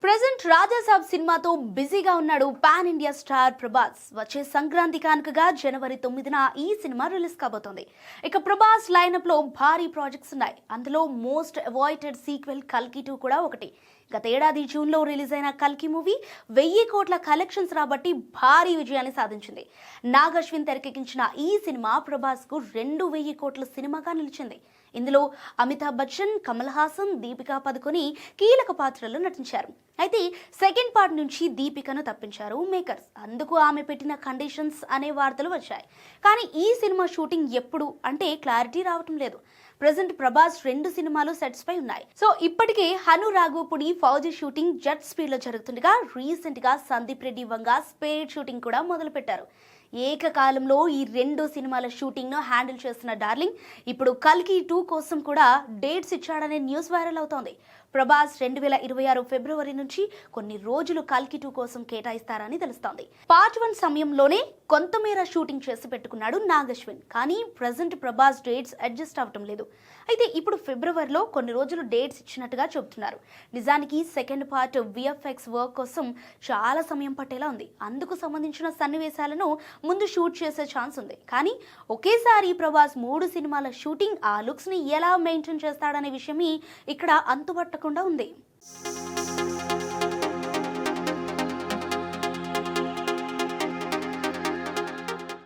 Present Raja Saab సినిమాతో బిజీగా ఉన్నాడు పాన్ ఇండియా స్టార్ ప్రభాస్. వచ్చే సంక్రాంతి కానుకగా జనవరి 9న ఈ సినిమా రిలీజ్ కాబోతోంది. ఇక ప్రభాస్ లైనప్ లో భారీ ప్రాజెక్ట్స్ ఉన్నాయి. అందులో మోస్ట్ అవాయిడెడ్ సీక్వెల్ కల్కి 2 కూడా ఒకటి. గత ఏడాది జూన్ లో రిలీజ్ అయిన కల్కి మూవీ 1000 కోట్ల కలెక్షన్స్ రాబట్టి భారీ విజయాన్ని సాధించింది. నాగ్ అశ్విన్ తెరకెక్కించిన ఈ సినిమా ప్రభాస్ కు 2000 కోట్ల సినిమాగా నిలిచింది. ఇందులో అమితాబ్ బచ్చన్, కమల్ హాసన్, దీపికా పదుకొని కీలక పాత్రల్లో నటించారు. అయితే సెకండ్ పార్ట్ నుంచి దీపికను తప్పించారు మేకర్స్. అందుకు ఆమె పెట్టిన కండిషన్స్ అనే వార్తలు వచ్చాయి. కానీ ఈ సినిమా షూటింగ్ ఎప్పుడు అంటే క్లారిటీ రావటం లేదు. ప్రెజెంట్ ప్రభాస్ 2 సినిమాలు సెట్స్ పై ఉన్నాయి. సో ఇప్పటికే Hanu Raghavapudi Fauji shooting jet speed లో జరుగుతుండగా రీసెంట్ గా సందీప్ రెడ్డి వంగ స్పేడ్ షూటింగ్ కూడా మొదలు పెట్టారు. ఏకకాలంలో ఈ 2 సినిమాల షూటింగ్ ను హ్యాండిల్ చేస్తున్న డార్లింగ్ ఇప్పుడు కల్కి 2 కోసం కూడా డేట్స్ ఇచ్చాడనే న్యూస్ వైరల్ అవుతోంది. ప్రభాస్ 2026 ఫిబ్రవరి నుంచి కొన్ని రోజులు కల్కి 2 కోసం కేటాయిస్తారని తెలుస్తోంది. పార్ట్ 1 సమయంలోనే కొంతమేర షూటింగ్ చేసి పెట్టుకున్నాడు నాగ్ అశ్విన్. కానీ ప్రెజెంట్ ప్రభాస్ డేట్స్ అడ్జస్ట్ అవటం లేదు. అయితే ఇప్పుడు ఫిబ్రవరిలో కొన్ని రోజులు డేట్స్ ఇచ్చినట్టుగా చెబుతున్నారు. నిజానికి సెకండ్ పార్ట్ విఎఫ్ఎక్స్ వర్క్ కోసం చాలా సమయం పట్టేలా ఉంది. అందుకు సంబంధించిన సన్నివేశాలను ముందు షూట్ చేసే ఛాన్స్ ఉంది. కానీ ఒకేసారి ప్రభాస్ 3 సినిమాల షూటింగ్ ఆ లుక్స్ ని ఎలా మెయింటైన్ చేస్తాడనే విషయమే ఇక్కడ అంతుపట్టకుండా ఉంది.